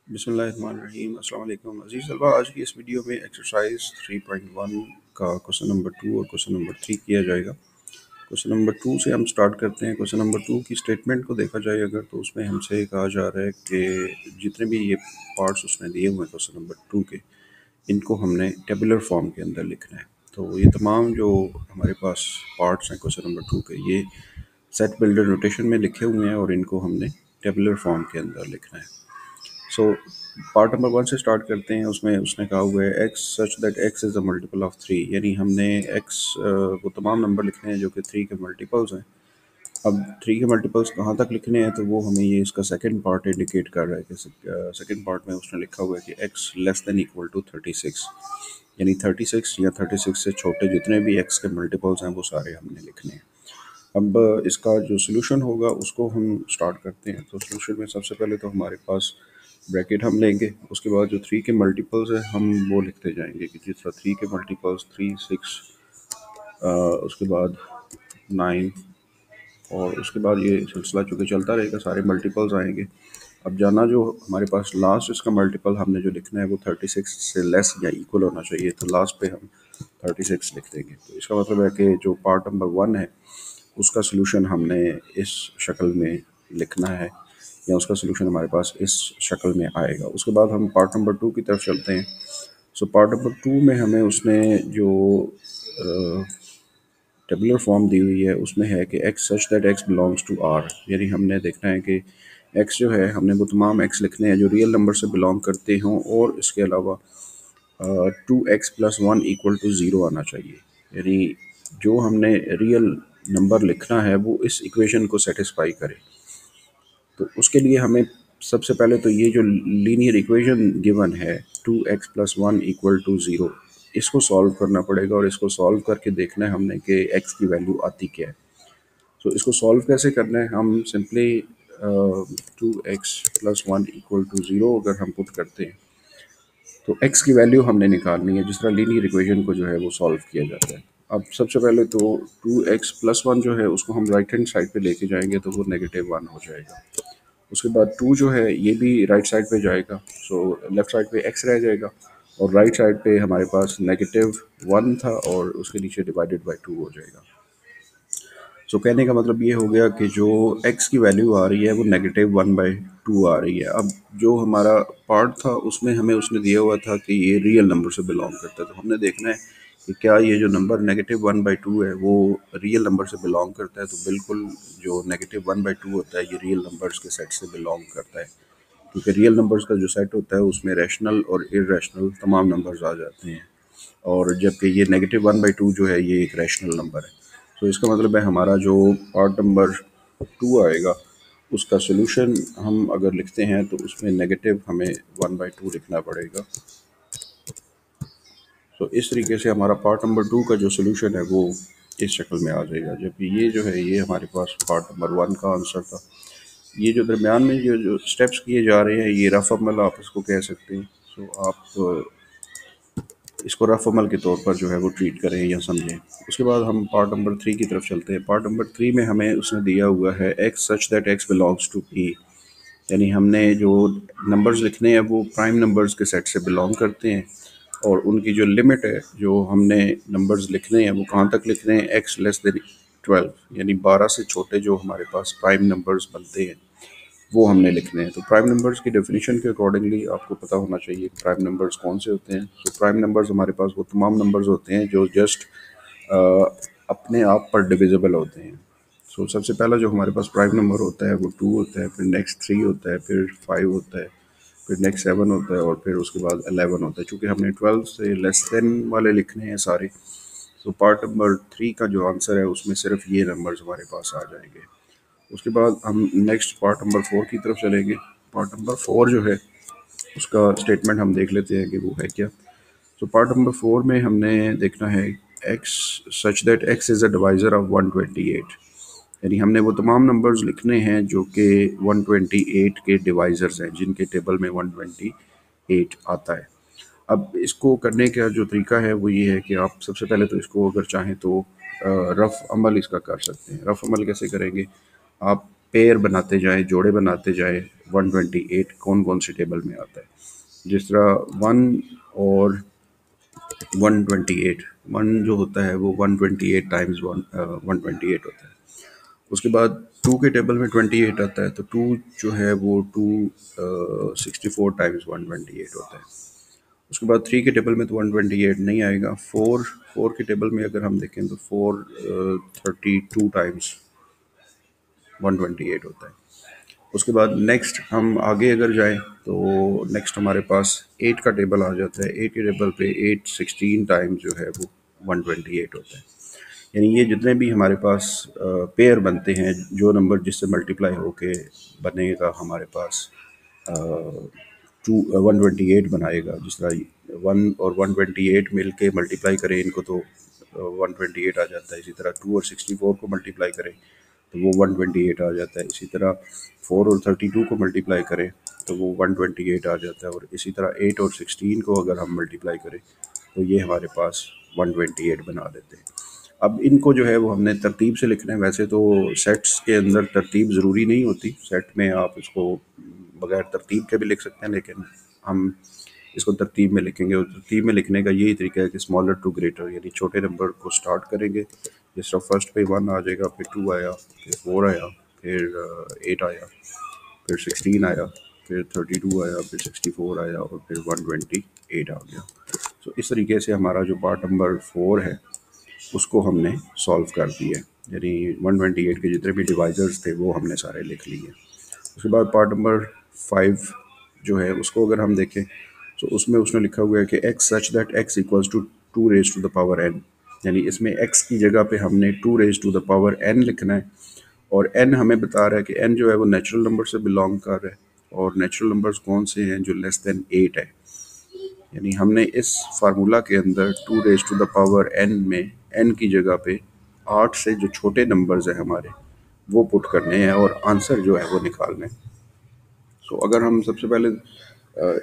बिस्मिल्लाहिर्रहमानिर्रहीम। अस्सलाम वालेकुम अज़ीज़ तलबा। आज की इस वीडियो में एक्सरसाइज 3.1 का क्वेश्चन नंबर 2 और क्वेश्चन नंबर 3 किया जाएगा। क्वेश्चन नंबर 2 से हम स्टार्ट करते हैं। क्वेश्चन नंबर 2 की स्टेटमेंट को देखा जाए अगर, तो उसमें हमसे कहा जा रहा है कि जितने भी ये पार्ट्स उसने दिए हुए हैं क्वेश्चन नंबर 2 के, इनको हमने टेबुलर फॉर्म के अंदर लिखना है। तो ये तमाम जो हमारे पास पार्ट्स हैं क्वेश्चन नंबर 2 के, ये सेट बिल्डर नोटेशन में लिखे हुए हैं और इनको हमने टेबुलर फॉर्म के अंदर लिखना है। सो पार्ट नंबर 1 से स्टार्ट करते हैं। उसमें उसने कहा हुआ है x such that x is a multiple of 3, यानी हमने एक्स वो तमाम नंबर लिखने हैं जो कि 3 के मल्टीपल्स हैं। अब 3 के मल्टीपल्स कहाँ तक लिखने हैं, तो वो हमें ये इसका सेकंड पार्ट इंडिकेट कर रहा है कि सेकंड पार्ट में उसने लिखा हुआ है कि x less than equal to 36, यानी 36 या 36 से छोटे जितने भी एक्स के मल्टीपल्स हैं वो सारे हमने लिखने हैं। अब इसका जो सोल्यूशन होगा उसको हम स्टार्ट करते हैं। तो सोल्यूशन में सबसे पहले तो हमारे पास ब्रैकेट हम लेंगे, उसके बाद जो 3 के मल्टीपल्स है हम वो लिखते जाएंगे कि जिस तरह 3 के मल्टीपल्स 3, 6, उसके बाद 9, और उसके बाद ये सिलसिला चूँकि चलता रहेगा, सारे मल्टीपल्स आएंगे। अब जाना जो हमारे पास लास्ट इसका मल्टीपल हमने जो लिखना है वो 36 से लेस या इक्वल होना चाहिए, तो लास्ट पे हम 36 लिख देंगे। तो इसका मतलब है कि जो पार्ट नंबर 1 है उसका सोल्यूशन हमने इस शक्ल में लिखना है, या उसका सोल्यूशन हमारे पास इस शक्ल में आएगा। उसके बाद हम पार्ट नंबर 2 की तरफ चलते हैं। सो पार्ट नंबर 2 में हमें उसने जो टेबुलर फॉर्म दी हुई है उसमें है कि x such that x belongs to R, यानी हमने देखना है कि एक्स जो है हमने वो तमाम एक्स लिखने हैं जो रियल नंबर से बिलोंग करते हों, और इसके अलावा 2x+1 इक्वल टू ज़ीरो आना चाहिए, यानी जो हमने रियल नंबर लिखना है वो इस इक्वेशन को सेटिस्फाई करे। तो उसके लिए हमें सबसे पहले तो ये जो लीनियर इक्वेशन गिवन है 2x+1 इक्वल टू ज़ीरो, इसको सॉल्व करना पड़ेगा, और इसको सॉल्व करके देखना है हमने कि x की वैल्यू आती क्या है। तो इसको सॉल्व कैसे करना है, हम simply 2x+1 equal to zero अगर हम पुट करते हैं तो x की वैल्यू हमने निकालनी है जिस तरह लीनियर इक्वेशन को जो है वो सॉल्व किया जाता है। अब सबसे पहले तो 2x+1 जो है उसको हम राइट हैंड साइड पे लेके जाएंगे तो वो -1 हो जाएगा। उसके बाद 2 जो है ये भी राइट साइड पे जाएगा, सो लेफ्ट साइड पे x रह जाएगा, और राइट साइड पे हमारे पास -1 था और उसके नीचे डिवाइडेड बाई 2 हो जाएगा। सो कहने का मतलब ये हो गया कि जो x की वैल्यू आ रही है वो -1/2 आ रही है। अब जो हमारा पार्ट था उसमें हमें उसने दिया हुआ था कि ये रियल नंबर से बिलोंग करता है, तो हमने देखना है कि क्या ये जो नंबर -1/2 है वो रियल नंबर से बिलोंग करता है। तो बिल्कुल जो -1/2 होता है ये रियल नंबर्स के सेट से बिलोंग करता है, क्योंकि रियल नंबर्स का जो सेट होता है उसमें रैशनल और इरेशनल तमाम नंबर्स आ जाते हैं, और जबकि ये -1/2 जो है ये एक रैशनल नंबर है। तो इसका मतलब है हमारा जो पार्ट नंबर 2 आएगा उसका सोल्यूशन हम अगर लिखते हैं तो उसमें नेगेटिव हमें 1/2 लिखना पड़ेगा। तो इस तरीके से हमारा पार्ट नंबर 2 का जो सोल्यूशन है वो इस शक्ल में आ जाएगा, जबकि ये जो है ये हमारे पास पार्ट नंबर 1 का आंसर था। ये जो दरमियान में जो जो स्टेप्स किए जा रहे हैं ये रफ अमल आप इसको कह सकते हैं। सो आप इसको रफ अमल के तौर पर जो है वो ट्रीट करें या समझें। उसके बाद हम पार्ट नंबर 3 की तरफ चलते हैं। पार्ट नंबर 3 में हमें उसने दिया हुआ है x such that x belongs to P, यानी हमने जो नंबर्स लिखने हैं वो प्राइम नंबर्स के सेट से बिलोंग करते हैं, और उनकी जो लिमिट है जो हमने नंबर्स लिखने हैं वो कहाँ तक लिखने हैं, एक्स लेस देन 12, यानी 12 से छोटे जो हमारे पास प्राइम नंबर्स बनते हैं वो हमने लिखने हैं। तो प्राइम नंबर्स की डेफिनेशन के अकॉर्डिंगली आपको पता होना चाहिए कि प्राइम नंबर्स कौन से होते हैं। तो प्राइम नंबर्स हमारे पास वो तमाम नंबर्स होते हैं जो जस्ट अपने आप पर डिविजिबल होते हैं। सो सबसे पहला जो हमारे पास प्राइम नंबर होता है वो 2 होता है, फिर नेक्स्ट 3 होता है, फिर 5 होता है, फिर नेक्स्ट 7 होता है, और फिर उसके बाद 11 होता है। चूँकि हमने 12 से लेस देन वाले लिखने हैं सारे, तो पार्ट नंबर 3 का जो आंसर है उसमें सिर्फ ये नंबर्स हमारे पास आ जाएंगे। उसके बाद हम नेक्स्ट पार्ट नंबर 4 की तरफ चलेंगे। पार्ट नंबर 4 जो है उसका स्टेटमेंट हम देख लेते हैं कि वो है क्या। तो पार्ट नंबर 4 में हमने देखना है x such that x is a divisor of 128, यानी हमने वो तमाम नंबर्स लिखने हैं जो कि 128 के डिवाइज़र्स हैं जिनके टेबल में 128 आता है। अब इसको करने का जो तरीका है वो ये है कि आप सबसे पहले तो इसको अगर चाहें तो रफ़ अमल इसका कर सकते हैं। रफ़ अमल कैसे करेंगे, आप पेयर बनाते जाएं, जोड़े बनाते जाएं 128 कौन कौन सी टेबल में आता है। जिस तरह 1 और 128, 1 जो होता है वो 128 टाइम्स 128 होता है। उसके बाद 2 के टेबल में 28 आता है, तो 2 जो है वो 264 टाइम्स 128 होता है। उसके बाद 3 के टेबल में तो 128 नहीं आएगा। 4 के टेबल में अगर हम देखें तो 32 टाइम्स 128 होता है। उसके बाद नेक्स्ट हम आगे अगर जाएं तो नेक्स्ट हमारे पास 8 का टेबल आ जाता है। 8 के टेबल पे 8 16 टाइम्स जो है वो 128 होता है। यानी ये जितने भी हमारे पास पेयर बनते हैं, जो नंबर जिससे मल्टीप्लाई होके बनेगा हमारे पास टू 128 बनाएगा। जिस तरह 1 और 128 मिल के मल्टीप्लाई करें इनको तो 128 आ जाता है। इसी तरह 2 और 64 को मल्टीप्लाई करें तो वो 128 आ जाता है। इसी तरह 4 और 32 को मल्टीप्लाई करें तो वो 128 आ जाता है। और इसी तरह 8 और 16 को अगर हम मल्टीप्लाई करें तो ये हमारे पास 128 बना देते हैं। अब इनको जो है वो हमने तरतीब से लिखना है। वैसे तो सेट्स के अंदर तरतीब ज़रूरी नहीं होती, सेट में आप इसको बगैर तरतीब के भी लिख सकते हैं, लेकिन हम इसको तरतीब में लिखेंगे। और तरतीब में लिखने का यही तरीका है कि स्मॉलर टू ग्रेटर, यानी छोटे नंबर को स्टार्ट करेंगे। जिस तरह फर्स्ट पे 1 आ जाएगा, फिर 2 आया, फिर 4 आया, फिर 8 आया, फिर 16 आया, फिर 32 आया, फिर 64 आया और फिर 128 आ गया। तो इस तरीके से हमारा जो पार्ट नंबर 4 है उसको हमने सॉल्व कर दिया। यानी 128 के जितने भी डिवाइजर्स थे वो हमने सारे लिख लिए। उसके बाद पार्ट नंबर 5 जो है उसको अगर हम देखें तो उसमें उसने लिखा हुआ है कि x such that x equals to 2 raise to the power n। यानी इसमें x की जगह पे हमने 2 raise to the power n लिखना है। और n हमें बता रहा है कि n जो है वो नेचुरल नंबर से बिलोंग कर रहा है। और नेचुरल नंबर्स कौन से हैं जो लेस देन 8 है। यानी हमने इस फार्मूला के अंदर 2 raise to the power n में n की जगह पे 8 से जो छोटे नंबर्स हैं हमारे वो पुट करने हैं और आंसर जो है वो निकालना है। तो अगर हम सबसे पहले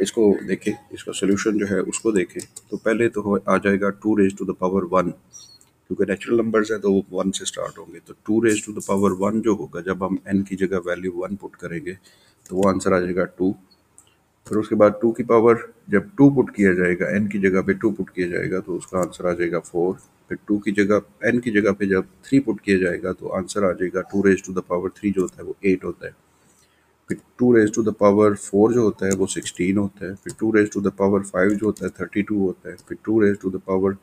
इसको देखें, इसका सोल्यूशन जो है उसको देखें, तो पहले तो आ जाएगा 2 रेज टू द पावर 1। क्योंकि नेचुरल नंबर्स है तो वो 1 से स्टार्ट होंगे, तो 2 रेज टू द पावर 1 जो होगा जब हम n की जगह वैल्यू 1 पुट करेंगे तो वो आंसर आ जाएगा 2। फिर उसके बाद 2 की पावर जब 2 पुट किया जाएगा, n की जगह पे 2 पुट किया जाएगा तो उसका आंसर आ जाएगा 4। फिर 2 की जगह n की जगह पे जब 3 पुट किया जाएगा तो आंसर आ जाएगा 2 रेज टू द पावर 3 जो होता है वो 8 होता है। फिर 2 रेज टू द पावर 4 जो होता है वो 16 होता है। फिर 2 रेज टू द पावर 5 जो होता है 32 होता है। फिर 2 रेज टू द पावर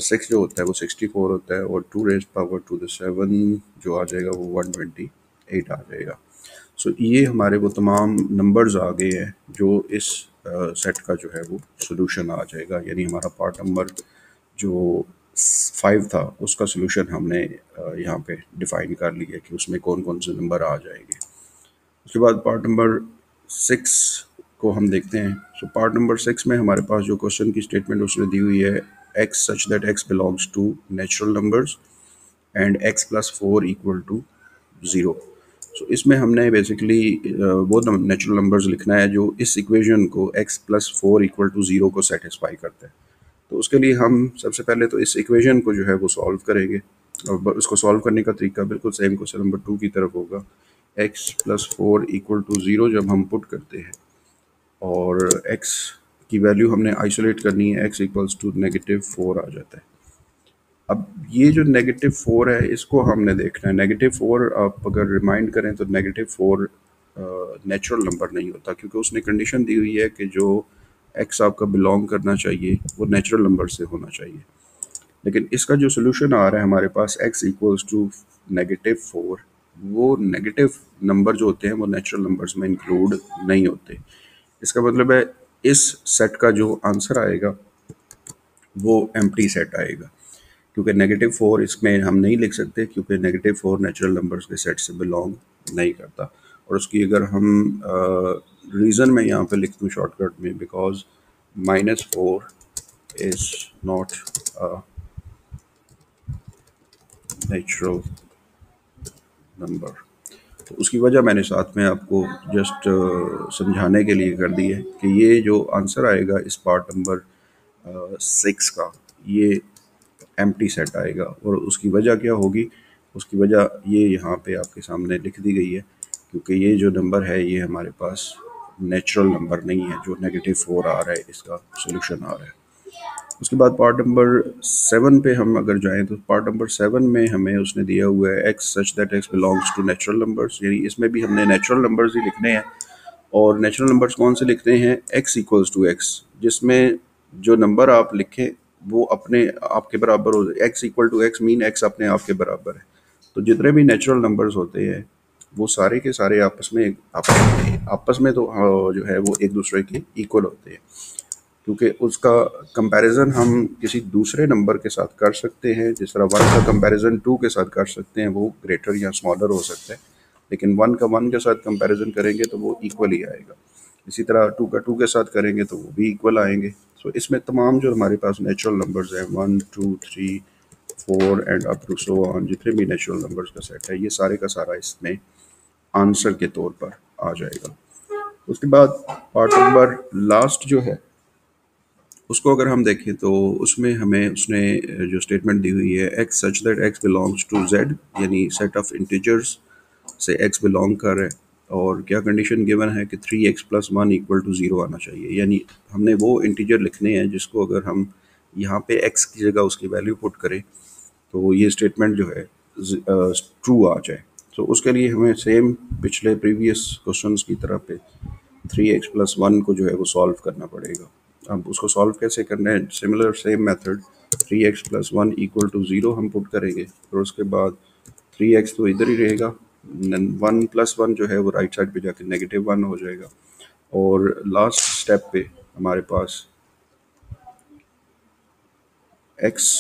6 जो होता है वो 64 होता है। और 2 रेज पावर टू द 7 जो आ जाएगा वो 128 आ जाएगा। सो ये हमारे वो तमाम नंबर्स आ गए हैं जो इस सेट का जो है वो सोल्यूशन आ जाएगा। यानी हमारा पार्ट नंबर जो 5 था उसका सोल्यूशन हमने यहाँ पे डिफाइन कर लिया कि उसमें कौन कौन से नंबर आ जाएंगे। उसके बाद पार्ट नंबर 6 को हम देखते हैं। सो पार्ट नंबर 6 में हमारे पास जो क्वेश्चन की स्टेटमेंट उसने दी हुई है, x such that x belongs to natural numbers and x plus 4 equal to 0। So इसमें हमने बेसिकली वो नेचुरल नंबर्स लिखना है जो इस इक्वेशन को x प्लस 4 इक्वल टू 0 को सेटिस्फाई करता है। तो उसके लिए हम सबसे पहले तो इस इक्वेशन को जो है वो सॉल्व करेंगे। और उसको सॉल्व करने का तरीका बिल्कुल सेम क्वेश्चन नंबर 2 की तरफ होगा। x प्लस 4 इक्वल टू 0 जब हम पुट करते हैं और x की वैल्यू हमने आइसोलेट करनी है, x इक्वल्स टू -4 आ जाता है। अब ये जो -4 है इसको हमने देखना है। -4 आप अगर रिमाइंड करें तो -4 नेचुरल नंबर नहीं होता, क्योंकि उसने कंडीशन दी हुई है कि जो x आपका बिलोंग करना चाहिए वो नेचुरल नंबर से होना चाहिए। लेकिन इसका जो सोल्यूशन आ रहा है हमारे पास x इक्वल्स टू -4, वो नेगेटिव नंबर जो होते हैं वो नेचुरल नंबर्स में इंक्लूड नहीं होते। इसका मतलब है इस सेट का जो आंसर आएगा वो एम्प्टी सेट आएगा, क्योंकि -4 इसमें हम नहीं लिख सकते, क्योंकि -4 नेचुरल नंबर्स के सेट से बिलोंग नहीं करता। और उसकी अगर हम रीज़न में यहाँ पे लिख दूँ शॉर्टकट में, because -4 is not a natural number. तो उसकी वजह मैंने साथ में आपको जस्ट समझाने के लिए कर दी है कि ये जो आंसर आएगा इस पार्ट नंबर 6 का, ये एम्प्टी सेट आएगा। और उसकी वजह क्या होगी, उसकी वजह ये यहाँ पे आपके सामने लिख दी गई है क्योंकि ये जो नंबर है ये हमारे पास नेचुरल नंबर नहीं है, जो -4 आ रहा है इसका सोल्यूशन आ रहा है। उसके बाद पार्ट नंबर 7 पे हम अगर जाएं तो पार्ट नंबर 7 में हमें उसने दिया हुआ है x such that x belongs to natural numbers, यानी इसमें भी हमने नेचुरल नंबर्स ही लिखने हैं। और नेचुरल नंबर्स कौन से लिखते हैं? x इक्वल्स टू x, जिसमें जो नंबर आप लिखें वो अपने आपके बराबर हो। x equal to x mean x अपने आप के बराबर है। तो जितने भी नेचुरल नंबर्स होते हैं वो सारे के सारे आपस में तो जो है वो एक दूसरे के इक्वल होते हैं, क्योंकि उसका कंपैरिजन हम किसी दूसरे नंबर के साथ कर सकते हैं। जिस तरह 1 का कंपैरिजन 2 के साथ कर सकते हैं, वो ग्रेटर या स्मॉलर हो सकता है, लेकिन 1 का 1 के साथ कंपैरिजन करेंगे तो वो इक्वल ही आएगा। इसी तरह 2 का 2 के साथ करेंगे तो वो भी इक्वल आएंगे। सो इसमें तमाम जो हमारे पास नेचुरल नंबर्स हैं 1 2 3 4 and up to so on, जितने भी नेचुरल नंबर्स का सेट है ये सारे का सारा इसमें आंसर के तौर पर आ जाएगा। उसके बाद पार्ट नंबर लास्ट जो है उसको अगर हम देखें तो उसमें हमें उसने जो स्टेटमेंट दी हुई है x such that x belongs to z, यानी सेट ऑफ इंटीजर्स से x बिलोंग कर रहा है, और क्या कंडीशन गिवन है कि 3x प्लस 1 इक्वल टू 0 आना चाहिए। यानी हमने वो इंटीजर लिखने हैं जिसको अगर हम यहाँ पे x की जगह उसकी वैल्यू पुट करें तो ये स्टेटमेंट जो है ट्रू आ जाए। तो उसके लिए हमें सेम पिछले प्रीवियस क्वेश्चंस की तरह पे 3x+1 को जो है वो सॉल्व करना पड़ेगा। अब उसको सॉल्व कैसे करना है? Similar same method 3x+1 equal to 0 हम पुट करेंगे, और उसके बाद 3x तो इधर ही रहेगा, 1+1 जो है वो राइट साइड पे जाके -1 हो जाएगा, और लास्ट स्टेप पे हमारे पास x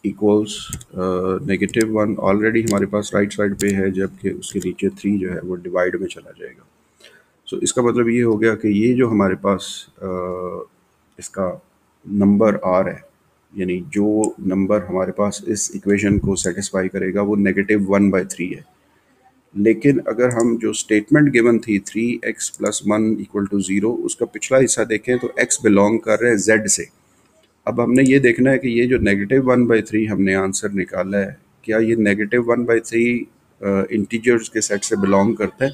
इक्वल्स -1 ऑलरेडी हमारे पास राइट साइड पे है, जबकि उसके नीचे 3 जो है वो डिवाइड में चला जाएगा। सो इसका मतलब ये हो गया कि ये जो हमारे पास इसका नंबर आ रहा है, यानी जो नंबर हमारे पास इस इक्वेशन को सेटिस्फाई करेगा वो -1/3 है। लेकिन अगर हम जो स्टेटमेंट गिवन थी 3x+1 इक्वल टू 0, उसका पिछला हिस्सा देखें तो x बिलोंग कर रहा है z से। अब हमने ये देखना है कि ये जो -1/3 हमने आंसर निकाला है, क्या ये -1/3 इंटीजर्स के सेट से बिलोंग करता है?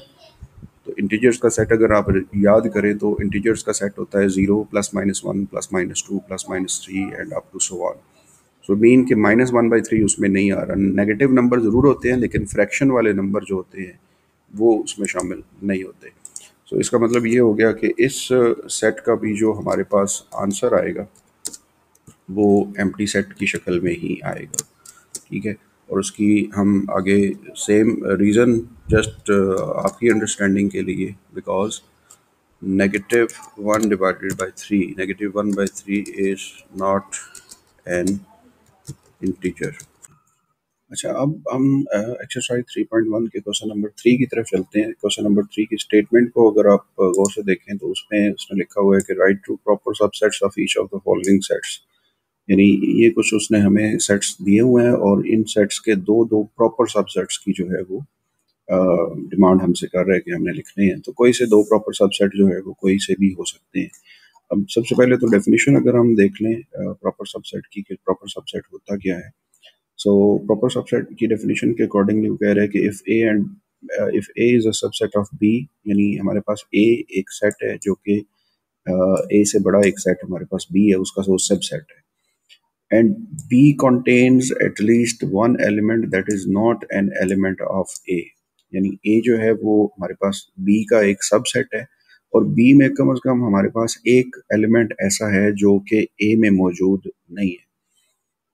तो इंटीजर्स का सेट अगर आप याद करें तो इंटीजर्स का सेट होता है 0 +-1 +-2 +-3 and up to so on. So mean कि -1/3 उसमें नहीं आ रहा। नेगेटिव नंबर ज़रूर होते हैं, लेकिन फ्रैक्शन वाले नंबर जो होते हैं वो उसमें शामिल नहीं होते। सो इसका मतलब ये हो गया कि इस सेट का भी जो हमारे पास आंसर आएगा वो एम्प्टी सेट की शक्ल में ही आएगा। ठीक है, और उसकी हम आगे सेम रीज़न जस्ट आपकी अंडरस्टैंडिंग के लिए, because -1/3 is not an integer. अच्छा, अब हम एक्सरसाइज 3.1 के क्वेश्चन नंबर 3 की तरफ चलते हैं। क्वेश्चन नंबर 3 की स्टेटमेंट को अगर आप गौर से देखें तो उसमें उसने लिखा हुआ है कि write two proper subsets of each of the following sets, यानी ये कुछ उसने हमें सेट्स दिए हुए हैं और इन सेट्स के दो दो प्रॉपर सबसेट्स की जो है वो डिमांड हमसे कर रहा है कि हमने लिखने हैं। तो कोई से दो प्रॉपर सबसेट जो है वो कोई से भी हो सकते हैं। अब सबसे पहले तो डेफिनेशन अगर हम देख लें प्रॉपर सबसेट की, कि प्रॉपर सबसेट होता क्या है। सो प्रॉपर सबसेट की डेफिनेशन के अकॉर्डिंगली वो कह रहा है कि if A is a subset of B, यानी हमारे पास ए एक सेट है जो कि ए से बड़ा एक सेट हमारे पास बी है, उसका वो सबसेट है, and B contains at least one element that is not an element of A, यानी A जो है वो हमारे पास B का एक सबसेट है, और B में कम से कम हमारे पास एक एलिमेंट ऐसा है जो कि A में मौजूद नहीं है।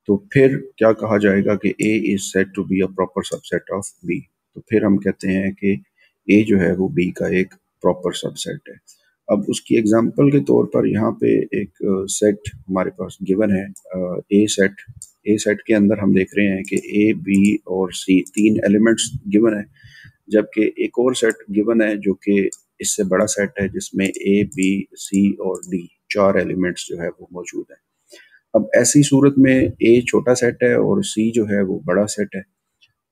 तो फिर क्या कहा जाएगा कि A is said to be a proper subset of B। तो फिर हम कहते हैं कि A जो है वो B का एक प्रॉपर सबसेट है। अब उसकी एग्जांपल के तौर पर यहाँ पे एक सेट हमारे पास गिवन है, ए सेट के अंदर हम देख रहे हैं कि ए बी और सी तीन एलिमेंट्स गिवन है, जबकि एक और सेट गिवन है जो कि इससे बड़ा सेट है जिसमें ए बी सी और डी चार एलिमेंट्स जो है वो मौजूद है। अब ऐसी सूरत में ए छोटा सेट है और सी जो है वो बड़ा सेट है,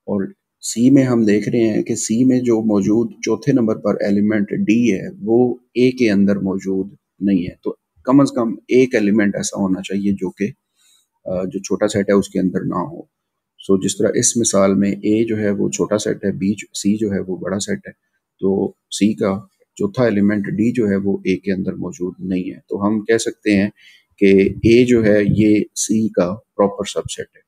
और सी में हम देख रहे हैं कि सी में जो मौजूद चौथे नंबर पर एलिमेंट डी है वो ए के अंदर मौजूद नहीं है। तो कम से कम एक एलिमेंट ऐसा होना चाहिए जो कि जो छोटा सेट है उसके अंदर ना हो। सो जिस तरह इस मिसाल में ए जो है वो छोटा सेट है, बी सी जो है वो बड़ा सेट है, तो सी का चौथा एलिमेंट डी जो है वो ए के अंदर मौजूद नहीं है। तो हम कह सकते हैं कि ए जो है ये सी का प्रॉपर सबसेट है।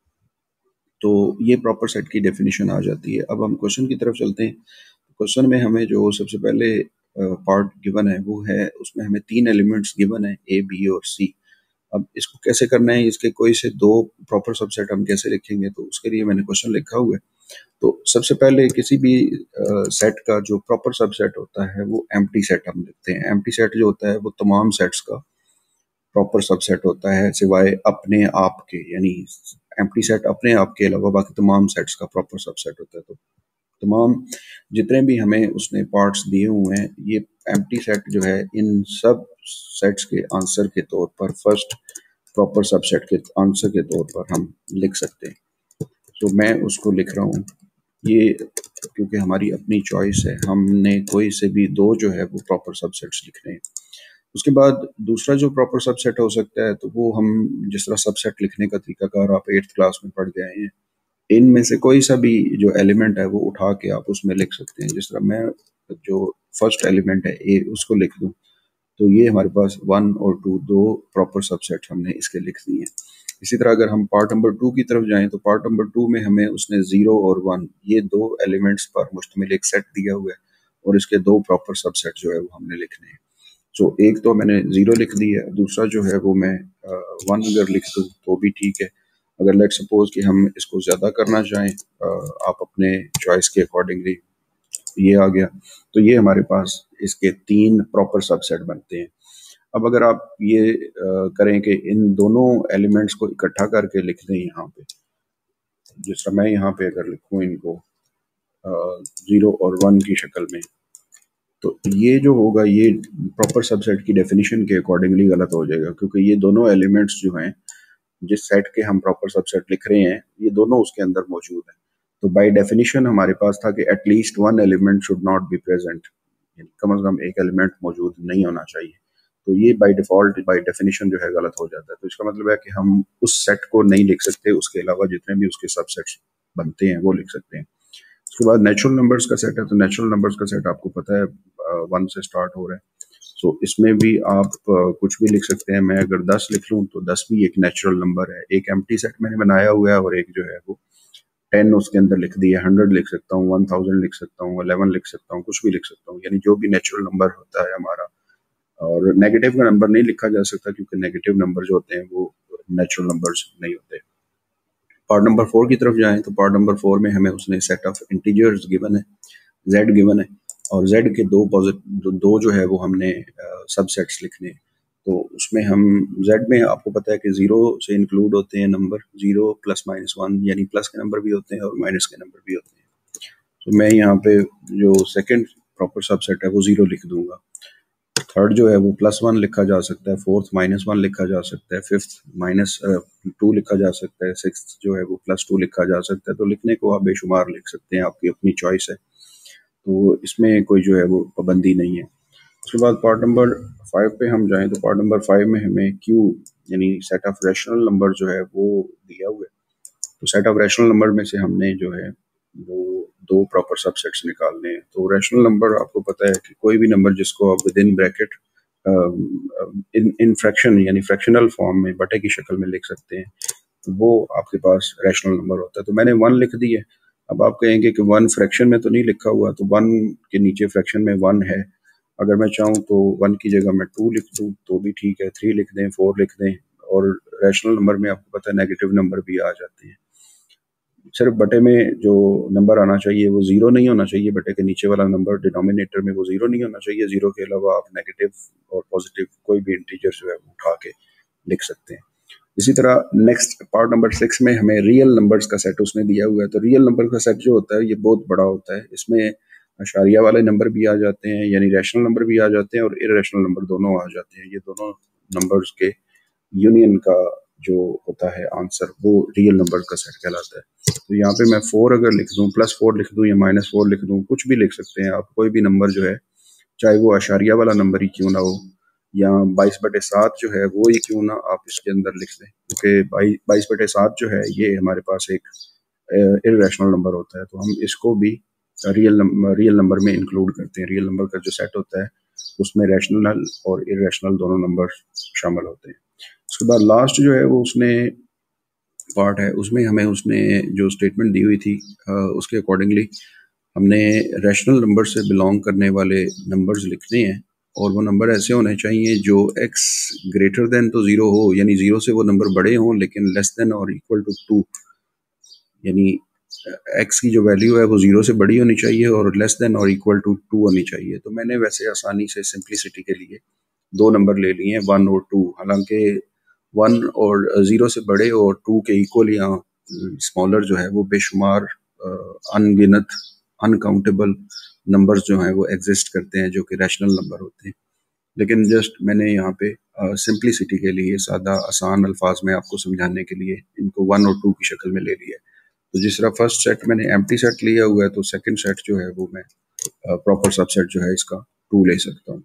तो ये प्रॉपर सेट की डेफिनेशन आ जाती है। अब हम क्वेश्चन की तरफ चलते हैं। क्वेश्चन में हमें जो सबसे पहले पार्ट गिवन है वो है, उसमें हमें 3 एलिमेंट्स गिवन है, ए बी और सी। अब इसको कैसे करना है, इसके कोई से 2 प्रॉपर सबसेट हम कैसे लिखेंगे, तो उसके लिए मैंने क्वेश्चन लिखा हुआ है। तो सबसे पहले किसी भी सेट का जो प्रॉपर सबसेट होता है वो एम्प्टी सेट हम लिखते हैं। एम्प्टी सेट जो होता है वो तमाम सेट्स का प्रॉपर सबसेट होता है सिवाय अपने आप के, यानी एम्प्टी सेट अपने आप के अलावा बाकी तमाम सेट्स का प्रॉपर सबसेट होता है। तो तमाम जितने भी हमें उसने पार्ट्स दिए हुए हैं, ये एम्प्टी सेट जो है इन सब सेट्स के आंसर के तौर पर फर्स्ट प्रॉपर सबसेट के आंसर के तौर पर हम लिख सकते हैं। तो मैं उसको लिख रहा हूँ। ये क्योंकि हमारी अपनी चॉइस है, हमने कोई से भी 2 जो है वो प्रॉपर सबसेट्स लिखने हैं। उसके बाद दूसरा जो प्रॉपर सबसेट हो सकता है, तो वो हम जिस तरह सबसेट लिखने का तरीकाकार आप 8th क्लास में पढ़ गए हैं, इनमें से कोई सा भी जो एलिमेंट है वो उठा के आप उसमें लिख सकते हैं। जिस तरह मैं जो फर्स्ट एलिमेंट है ए उसको लिख दूं, तो ये हमारे पास 1 और 2 दो प्रॉपर सबसेट हमने इसके लिख दिए हैं। इसी तरह अगर हम पार्ट नंबर 2 की तरफ जाएं, तो पार्ट नंबर 2 में हमें उसने 0 और 1 ये 2 एलिमेंट्स पर मुश्तमिल एक सेट दिया हुआ है, और इसके 2 प्रॉपर सबसेट जो है वो हमने लिखने हैं। तो एक तो मैंने 0 लिख दी है, दूसरा जो है वो मैं 1 अगर लिख दूँ तो भी ठीक है। अगर लेट सपोज कि हम इसको ज़्यादा करना चाहें, आप अपने चॉइस के अकॉर्डिंगली, ये आ गया। तो ये हमारे पास इसके 3 प्रॉपर सबसेट बनते हैं। अब अगर आप ये करें कि इन दोनों एलिमेंट्स को इकट्ठा करके लिख दें यहाँ पे, जिस तरह मैं यहाँ पे अगर लिखूँ इनको 0 और 1 की शक्ल में, तो ये जो होगा ये प्रॉपर सबसेट की डेफिनेशन के अकॉर्डिंगली गलत हो जाएगा, क्योंकि ये दोनों एलिमेंट्स जो हैं जिस सेट के हम प्रॉपर सबसेट लिख रहे हैं, ये दोनों उसके अंदर मौजूद हैं। तो बाय डेफिनेशन हमारे पास था कि at least 1 element should not be present, कम से कम एक एलिमेंट मौजूद नहीं होना चाहिए। तो ये बाय डिफॉल्ट बाय डेफिनेशन जो है गलत हो जाता है। तो इसका मतलब है कि हम उस सेट को नहीं लिख सकते, उसके अलावा जितने भी उसके सबसेट्स बनते हैं वो लिख सकते हैं। उसके बाद नेचुरल नंबर्स का सेट है। तो नेचुरल नंबर्स का सेट आपको पता है 1 से स्टार्ट हो रहा है। सो इसमें भी आप कुछ भी लिख सकते हैं। मैं अगर 10 लिख लूँ तो 10 भी एक नेचुरल नंबर है। एक एम्प्टी सेट मैंने बनाया हुआ है, और एक जो है वो 10 उसके अंदर लिख दिया। 100 लिख सकता हूँ, 1000 लिख सकता हूँ, 11 लिख सकता हूँ, कुछ भी लिख सकता हूँ, यानी जो भी नेचुरल नंबर होता है हमारा। और नेगेटिव का नंबर नहीं लिखा जा सकता, क्योंकि नेगेटिव नंबर जो होते हैं वो नेचुरल नंबर्स नहीं होते। पार्ट नंबर 4 की तरफ जाएं, तो पार्ट नंबर 4 में हमें उसने सेट ऑफ इंटीजर्स गिवन है, z गिवन है, और z के दो जो है वो हमने सबसेट्स लिखने हैं। तो उसमें हम z में आपको पता है कि 0 से इंक्लूड होते हैं नंबर 0 प्लस माइनस 1, यानी प्लस के नंबर भी होते हैं और माइनस के नंबर भी होते हैं। तो मैं यहाँ पे जो सेकंड प्रॉपर सबसेट है वो 0 लिख दूंगा। थर्ड जो है वो +1 लिखा जा सकता है, फोर्थ -1 लिखा जा सकता है, फिफ्थ -2 लिखा जा सकता है, सिक्स्थ जो है वो +2 लिखा जा सकता है। तो लिखने को आप बेशुमार लिख सकते हैं, आपकी अपनी चॉइस है। तो इसमें कोई जो है वो पाबंदी नहीं है। उसके बाद पार्ट नंबर 5 पे हम जाएं, तो पार्ट नंबर 5 में हमें क्यू यानी सेट ऑफ रैशनल नंबर जो है वो दिया हुआ है। तो सेट ऑफ रैशनल नंबर में से हमने जो है वो 2 प्रॉपर सबसेट्स निकालने हैं। तो रैशनल नंबर आपको पता है कि कोई भी नंबर जिसको आप with in bracket in fraction यानी फ्रैक्शनल फॉर्म में बटे की शक्ल में लिख सकते हैं, तो वो आपके पास रैशनल नंबर होता है। तो मैंने 1 लिख दी है। अब आप कहेंगे कि 1 फ्रैक्शन में तो नहीं लिखा हुआ, तो 1 के नीचे फ्रैक्शन में 1 है। अगर मैं चाहूँ तो 1 की जगह मैं 2 लिख दूँ तो भी ठीक है, 3 लिख दें, 4 लिख दें। और रैशनल नंबर में आपको पता है नेगेटिव नंबर भी आ जाते हैं। सिर्फ बटे में जो नंबर आना चाहिए वो 0 नहीं होना चाहिए। बटे के नीचे वाला नंबर डिनोमिनेटर में वो 0 नहीं होना चाहिए। 0 के अलावा आप नेगेटिव और पॉजिटिव कोई भी इंटीजर जो है वो उठा के लिख सकते हैं। इसी तरह नेक्स्ट पार्ट नंबर 6 में हमें रियल नंबर्स का सेट उसने दिया हुआ है। तो रियल नंबर का सेट जो होता है ये बहुत बड़ा होता है। इसमें अशारिया वाले नंबर भी आ जाते हैं, यानी रैशनल नंबर भी आ जाते हैं, और इरेशनल नंबर दोनों आ जाते हैं। ये दोनों नंबर्स के यूनियन का जो होता है आंसर, वो रियल नंबर का सेट कहलाता है। तो यहाँ पे मैं 4 अगर लिख दूँ, +4 लिख दूँ या -4 लिख दूँ, कुछ भी लिख सकते हैं आप। कोई भी नंबर जो है, चाहे वो अशारिया वाला नंबर ही क्यों ना हो, या 22/7 जो है वो ही क्यों ना आप इसके अंदर लिख दें, क्योंकि 22/7 जो है ये हमारे पास एक इरेशनल नंबर होता है। तो हम इसको भी रियल नंबर में इंक्लूड करते हैं। रियल नंबर का जो सेट होता है उसमें रैशनल और इरेशनल दोनों नंबर शामिल होते हैं। उसके बाद लास्ट जो है वो उसने पार्ट है, उसमें हमें उसने जो स्टेटमेंट दी हुई थी उसके अकॉर्डिंगली हमने रैशनल नंबर से बिलोंग करने वाले नंबर्स लिखने हैं, और वो नंबर ऐसे होने चाहिए जो x ग्रेटर देन तो ज़ीरो हो, यानी ज़ीरो से वो नंबर बड़े हों, लेकिन लेस देन और इक्वल टू टू, यानी x की जो वैल्यू है वो ज़ीरो से बड़ी होनी चाहिए और लेस देन और इक्वल टू टू होनी चाहिए। तो मैंने वैसे आसानी से सिंप्लिसिटी के लिए दो नंबर ले लिए हैं, 1 और 2। हालांकि 1 और 0 से बड़े और 2 के इक्वल या स्मॉलर जो है वो बेशुमार अनगिनत अनकाउंटेबल नंबर्स जो हैं वो एग्जिस्ट करते हैं जो कि रैशनल नंबर होते हैं। लेकिन जस्ट मैंने यहाँ पे सिंप्लिसिटी के लिए सादा आसान अल्फाज में आपको समझाने के लिए इनको 1 और 2 की शक्ल में ले लिया है। तो जिस तरह फर्स्ट सेट मैंने एम्प्टी सेट लिया हुआ है, तो सेकंड सेट जो है वो मैं प्रॉपर सबसेट जो है इसका 2 ले सकता हूँ।